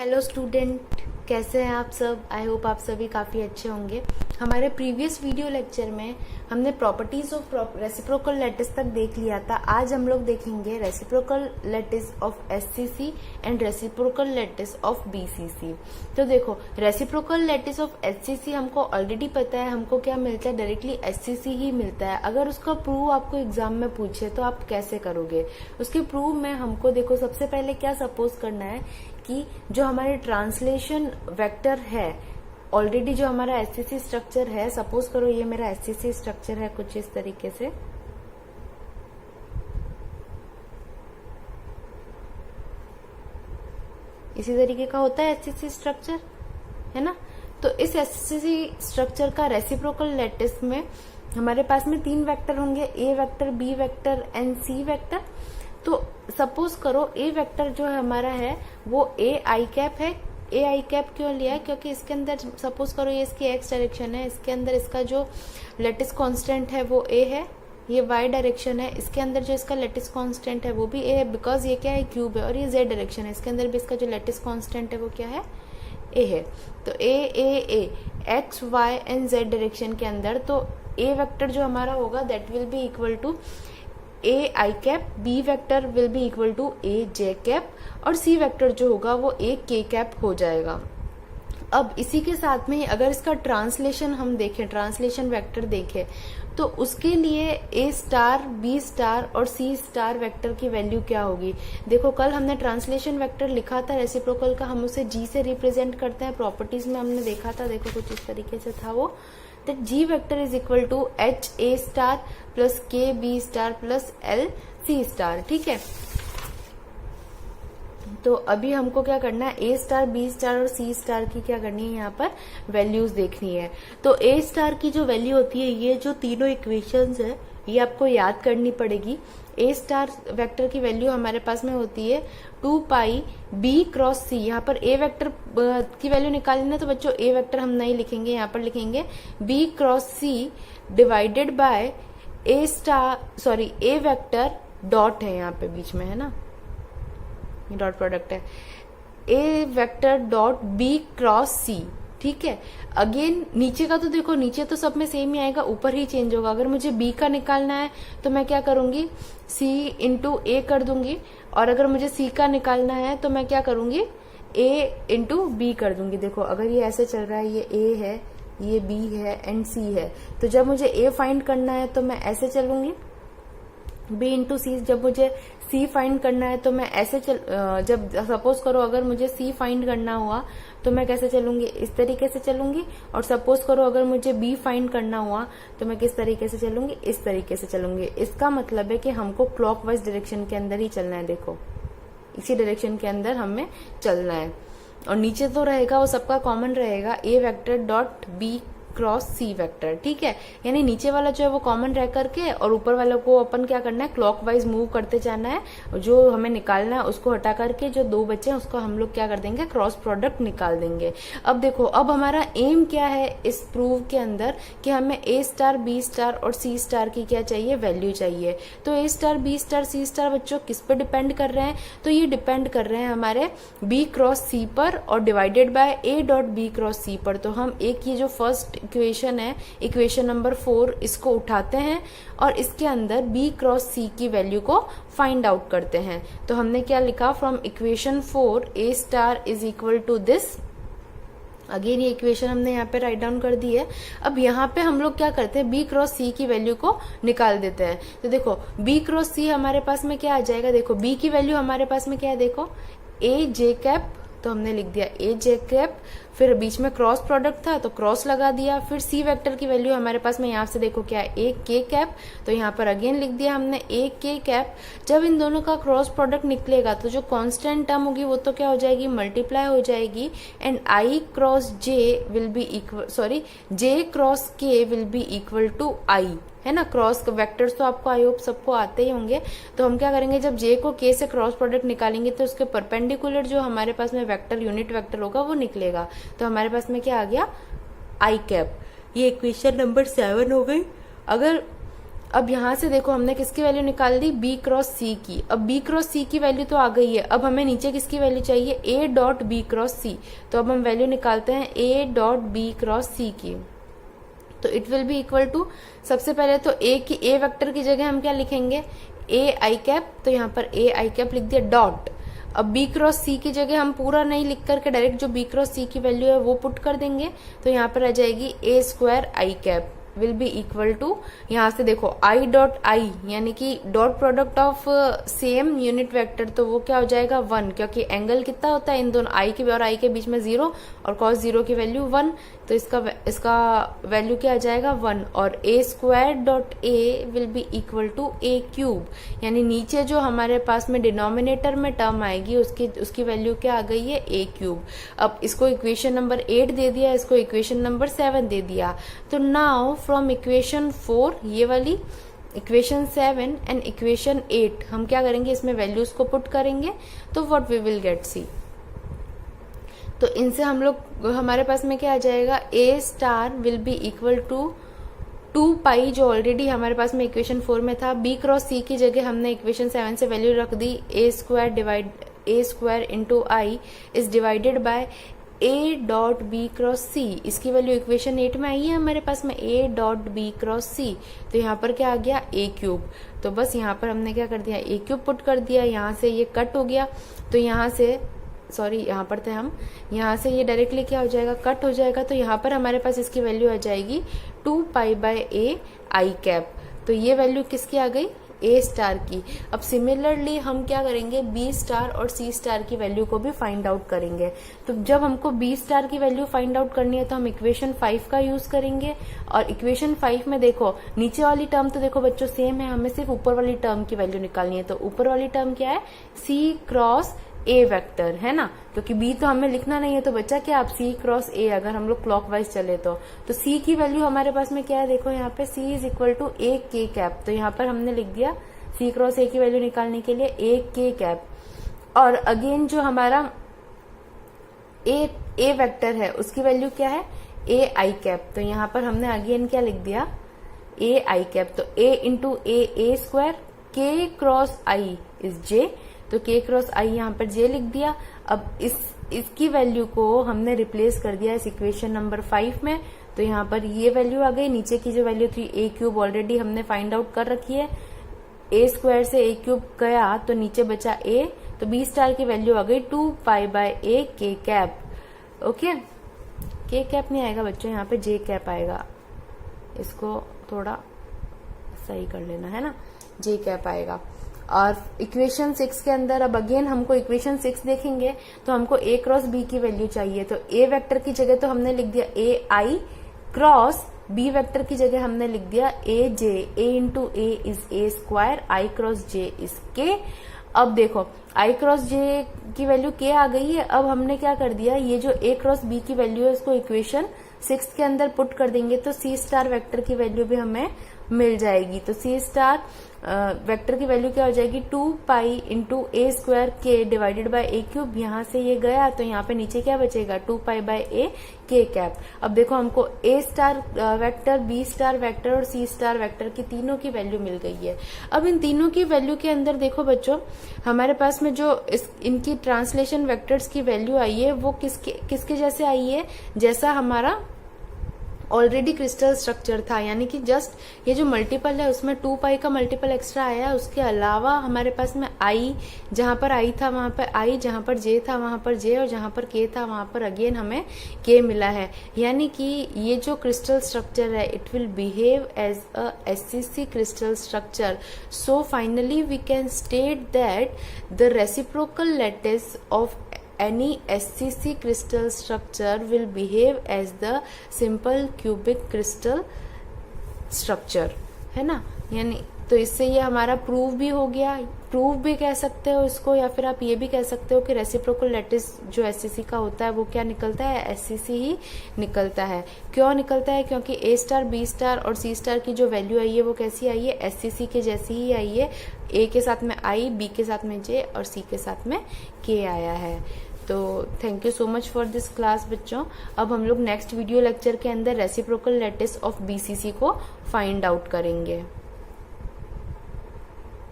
Hello student, कैसे हैं आप सब। आई होप आप सभी काफ़ी अच्छे होंगे। हमारे प्रीवियस वीडियो लेक्चर में हमने प्रॉपर्टीज ऑफ रेसिप्रोकल लैटिस तक देख लिया था। आज हम लोग देखेंगे reciprocal lattice of HCC and reciprocal lattice of BCC. तो देखो, रेसिप्रोकल लैटिस ऑफ एचसीसी हमको ऑलरेडी पता है, हमको क्या मिलता है, डायरेक्टली एचसीसी ही मिलता है। अगर उसका प्रूव आपको एग्जाम में पूछे तो आप कैसे करोगे उसके प्रूव में। हमको देखो, सबसे पहले क्या सपोज करना है कि जो हमारे ट्रांसलेशन वेक्टर है, ऑलरेडी जो हमारा एचसीसी स्ट्रक्चर है, सपोज करो ये मेरा एचसीसी स्ट्रक्चर है कुछ इस तरीके से। इसी तरीके का होता है एचसीसी स्ट्रक्चर, है ना। तो इस एचसीसी स्ट्रक्चर का रेसिप्रोकल लैटिस में हमारे पास में तीन वेक्टर होंगे, A vector, B vector and C vector. तो सपोज करो ए वेक्टर जो है हमारा है वो ए आई कैप है। ए आई कैप क्यों लिया है? क्योंकि इसके अंदर सपोज करो ये इसकी एक्स डायरेक्शन है, इसके अंदर इसका जो लैटिस कांस्टेंट है वो ए है। ये वाई डायरेक्शन है, इसके अंदर जो इसका लैटिस कांस्टेंट है वो भी ए है, बिकॉज ये क्या है, क्यूब है। और ये जेड डायरेक्शन है, इसके अंदर भी इसका जो लैटिस कांस्टेंट है वो क्या है, ए है। तो A X Y and Z direction के अंदर, तो ए वेक्टर जो हमारा होगा that will be equal to A I cap, B vector will be equal to A J cap, और सी वेक्टर जो होगा वो ए के कैप हो जाएगा। अब इसी के साथ में अगर इसका ट्रांसलेशन हम देखें, ट्रांसलेशन वेक्टर देखें, तो उसके लिए ए स्टार, बी स्टार और सी स्टार वेक्टर की वैल्यू क्या होगी। देखो, कल हमने ट्रांसलेशन वेक्टर लिखा था रेसिप्रोकल का, हम उसे जी से रिप्रेजेंट करते हैं। प्रॉपर्टीज में हमने देखा था, देखो कुछ इस तरीके से था वो, that G vector is equal to H A star plus K B star plus L C star। ठीक है, तो अभी हमको क्या करना है, ए स्टार, बी स्टार और सी स्टार की क्या करनी है, यहाँ पर वैल्यूज देखनी है। तो ए स्टार की जो वैल्यू होती है, ये जो तीनों इक्वेशंस है ये आपको याद करनी पड़ेगी। ए स्टार वेक्टर की वैल्यू हमारे पास में होती है 2 पाई बी क्रॉस सी। यहाँ पर ए वेक्टर की वैल्यू निकालनी है, तो बच्चों ए वेक्टर हम नहीं लिखेंगे, यहाँ पर लिखेंगे B cross C divided by A star, sorry A vector dot है यहाँ पे बीच में, है ना, ये डॉट प्रोडक्ट है, ए वेक्टर डॉट बी क्रॉस सी। ठीक है, अगेन नीचे का तो देखो, नीचे तो सब में सेम ही आएगा, ऊपर ही चेंज होगा। अगर मुझे बी का निकालना है तो मैं क्या करूंगी, सी इंटू ए कर दूंगी, और अगर मुझे सी का निकालना है तो मैं क्या करूंगी, ए इंटू बी कर दूंगी। देखो, अगर ये ऐसे चल रहा है, ये ए है, ये बी है एंड सी है, तो जब मुझे ए फाइंड करना है तो मैं ऐसे चलूंगी, बी इंटू सी। जब मुझे सी फाइंड करना है तो मैं ऐसे जब सपोज करो अगर मुझे सी फाइंड करना हुआ तो मैं कैसे चलूंगी, इस तरीके से चलूंगी। और सपोज करो अगर मुझे बी फाइंड करना हुआ तो मैं किस तरीके से चलूंगी, इस तरीके से चलूंगी। इसका मतलब है कि हमको क्लॉकवाइज डायरेक्शन के अंदर ही चलना है। देखो, इसी डायरेक्शन के अंदर हमें चलना है। और नीचे तो रहेगा वो सबका कॉमन रहेगा, ए vector dot B cross C vector. ठीक है, यानी नीचे वाला जो है वो कॉमन रह करके, और ऊपर वाले को अपन क्या करना है, क्लॉकवाइज मूव करते जाना है। और जो हमें निकालना है उसको हटा करके जो दो बचे हैं उसको हम लोग क्या कर देंगे, क्रॉस प्रोडक्ट निकाल देंगे। अब देखो, अब हमारा एम क्या है इस प्रूव के अंदर, कि हमें ए स्टार, बी स्टार और सी स्टार की क्या चाहिए, वैल्यू चाहिए। तो ए स्टार, बी स्टार, सी स्टार बच्चों किस पे डिपेंड कर रहे हैं, तो ये डिपेंड कर रहे हैं हमारे बी क्रॉस सी पर और divided by A dot B cross C पर। तो हम एक ये जो फर्स्ट इक्वेशन है, इक्वेशन नंबर 4, इसको उठाते हैं और इसके अंदर b क्रॉस c की वैल्यू को फाइंड आउट करते हैं। तो हमने क्या लिखा, from equation 4 a star is equal to this. Again ये इक्वेशन हमने यहाँ पे राइट डाउन कर दी है। अब यहाँ पे हम लोग क्या करते हैं, b क्रॉस c की वैल्यू को निकाल देते हैं। तो देखो, b क्रॉस c हमारे पास में क्या आ जाएगा, देखो b की वैल्यू हमारे पास में क्या है, देखो a जे कैप, तो हमने लिख दिया ए जे कैप, फिर बीच में क्रॉस प्रोडक्ट था तो क्रॉस लगा दिया। फिर सी वेक्टर की वैल्यू हमारे पास में यहाँ से देखो क्या है, ए के कैप, तो यहाँ पर अगेन लिख दिया हमने ए के कैप। जब इन दोनों का क्रॉस प्रोडक्ट निकलेगा तो जो कांस्टेंट टर्म होगी वो तो क्या हो जाएगी, मल्टीप्लाई हो जाएगी, and I cross J will be equal, sorry J cross के विल बी इक्वल टू आई, है ना। क्रॉस वेक्टर्स तो आपको आई होप सबको आते ही होंगे। तो हम क्या करेंगे, जब जे को के से क्रॉस प्रोडक्ट निकालेंगे तो उसके परपेंडिकुलर जो हमारे पास में वेक्टर, यूनिट वेक्टर होगा वो निकलेगा। तो हमारे पास में क्या आ गया, आई कैप। ये इक्वेशन नंबर 7 हो गई। अगर अब यहाँ से देखो हमने किसकी वैल्यू निकाल दी, बी क्रॉस सी की। अब बी क्रॉस सी की वैल्यू तो आ गई है, अब हमें नीचे किसकी वैल्यू चाहिए, A dot B cross C. तो अब हम वैल्यू निकालते हैं A dot B cross C की। तो it will be equal to, सबसे पहले तो ए वेक्टर की जगह हम क्या लिखेंगे, ए आई कैप। तो यहाँ पर ए आई कैप लिख दिया डॉट। अब बी क्रॉस सी की जगह हम पूरा नहीं लिख करके डायरेक्ट जो बी क्रॉस सी की वैल्यू है वो पुट कर देंगे। तो यहाँ पर आ जाएगी A square I cap will be equal to, यहाँ से देखो आई डॉट आई यानी कि dot product of same unit vector, तो वो क्या हो जाएगा 1, क्योंकि एंगल कितना होता है इन दोनों आई के और आई के बीच में 0 और cos 0 की वैल्यू 1, तो इसका वैल्यू क्या आ जाएगा 1। और A square dot A will be equal to A cube, यानी नीचे जो हमारे पास में डिनोमिनेटर में टर्म आएगी उसकी वैल्यू क्या आ गई है, ए क्यूब। अब इसको इक्वेशन नंबर 8 दे दिया, इसको इक्वेशन नंबर 7 दे दिया। तो नाउ फ्रॉम इक्वेशन 4 ये वाली, इक्वेशन 7 एंड इक्वेशन 8 हम क्या करेंगे, इसमें वैल्यूज को पुट करेंगे। तो व्हाट वी विल गेट, सी। तो इनसे हम लोग, हमारे पास में क्या आ जाएगा, A star will be equal to 2 pi, जो ऑलरेडी हमारे पास में इक्वेशन 4 में था। बी क्रॉस सी की जगह हमने इक्वेशन 7 से वैल्यू रख दी, A square into I is divided by A dot B cross C. इसकी वैल्यू इक्वेशन 8 में आई है हमारे पास में, ए डॉट बी क्रॉस सी। तो यहाँ पर क्या आ गया, ए क्यूब। तो बस यहाँ पर हमने क्या कर दिया, ए क्यूब पुट कर दिया। यहाँ से ये कट हो गया, तो यहाँ से यहाँ पर थे हम, यहाँ से ये डायरेक्टली क्या हो जाएगा, कट हो जाएगा। तो यहाँ पर हमारे पास इसकी वैल्यू आ जाएगी 2 pi by A I cap. तो ये वैल्यू किसकी आ गई, ए स्टार की। अब सिमिलरली हम क्या करेंगे, बी स्टार और सी स्टार की वैल्यू को भी फाइंड आउट करेंगे। तो जब हमको बी स्टार की वैल्यू फाइंड आउट करनी है तो हम इक्वेशन 5 का यूज करेंगे। और इक्वेशन 5 में देखो नीचे वाली टर्म तो देखो बच्चों सेम है, हमें सिर्फ ऊपर वाली टर्म की वैल्यू निकालनी है। तो ऊपर वाली टर्म क्या है, सी क्रॉस ए वेक्टर है ना, क्योंकि बी तो हमें लिखना नहीं है। तो बच्चा क्या, आप सी क्रॉस ए, अगर हम लोग क्लॉकवाइज चले तो सी की वैल्यू हमारे पास में क्या है, देखो यहाँ पे सी इज इक्वल टू ए के कैप। तो यहाँ पर हमने लिख दिया सी क्रॉस ए की वैल्यू निकालने के लिए ए के कैप। और अगेन जो हमारा ए वेक्टर है उसकी वैल्यू क्या है, ए आई कैप। तो यहाँ पर हमने अगेन क्या लिख दिया, ए आई कैप। तो ए इंटू ए स्क्वायर, के क्रॉस आई इज जे। तो के क्रॉस आई यहाँ पर जे लिख दिया। अब इसकी वैल्यू को हमने रिप्लेस कर दिया इस इक्वेशन नंबर 5 में। तो यहाँ पर ये वैल्यू आ गई, नीचे की जो वैल्यू थी ए क्यूब ऑलरेडी हमने फाइंड आउट कर रखी है। ए स्क्वायर से ए क्यूब गया तो नीचे बचा ए, तो बी स्टार की वैल्यू आ गई 2 पाई बाय ए के कैप। ओके, के कैप नहीं आएगा बच्चों, यहाँ पे जे कैप आएगा। इसको थोड़ा सही कर लेना है ना, जे कैप आएगा। और इक्वेशन 6 के अंदर अब अगेन हमको इक्वेशन 6 देखेंगे तो हमको ए क्रॉस बी की वैल्यू चाहिए। तो ए वेक्टर की जगह तो हमने लिख दिया A I cross, B vector की जगह हमने लिख दिया A J. A into A is A square, I cross J is K. अब देखो आई क्रॉस जे की वैल्यू के आ गई है। अब हमने क्या कर दिया, ये जो ए क्रॉस बी की वैल्यू है उसको इक्वेशन 6 के अंदर पुट कर देंगे तो सी स्टार वेक्टर की वैल्यू भी हमें मिल जाएगी। तो सी स्टार वेक्टर की वैल्यू क्या हो जाएगी, 2 पाई इंटू ए स्क्वायर के डिवाइडेड बाय ए क्यूब। यहाँ से ये गया तो यहाँ पे नीचे क्या बचेगा, 2 पाई बाय ए के कैप। अब देखो हमको A star vector, B star vector और सी स्टार वेक्टर की तीनों की वैल्यू मिल गई है। अब इन तीनों की वैल्यू के अंदर देखो बच्चों हमारे पास में जो इनकी ट्रांसलेशन वेक्टर्स की वैल्यू आई है वो किसके जैसे आई है, जैसा हमारा ऑलरेडी क्रिस्टल स्ट्रक्चर था। यानी कि जस्ट ये जो मल्टीपल है उसमें 2 पाई का मल्टीपल एक्स्ट्रा आया है। उसके अलावा हमारे पास में आई, जहां पर आई था वहां पर आई, जहां पर जे था वहां पर जे, और जहां पर के था वहां पर अगेन हमें के मिला है। यानी कि ये जो क्रिस्टल स्ट्रक्चर है it will behave as a SCC crystal structure. So finally we can state that the reciprocal lattice of any SCC crystal structure will behave as the simple cubic crystal structure, है ना। यानी तो इससे ये हमारा prove भी हो गया, प्रूव भी कह सकते हो इसको, या फिर आप ये भी कह सकते हो कि रेसिप्रोकल लैटिस जो SCC का होता है वो क्या निकलता है, SCC ही निकलता है। क्यों निकलता है, क्योंकि ए स्टार, बी स्टार और सी स्टार की जो वैल्यू आई है वो कैसी आई है, SCC के जैसी ही आई है। ए के साथ में आई, बी के साथ में जे और सी के साथ में के आया है। तो thank you so much for this class बच्चों। अब हम लोग नेक्स्ट वीडियो लेक्चर के अंदर रेसिप्रोकल लैटिस ऑफ BCC को फाइंड आउट करेंगे।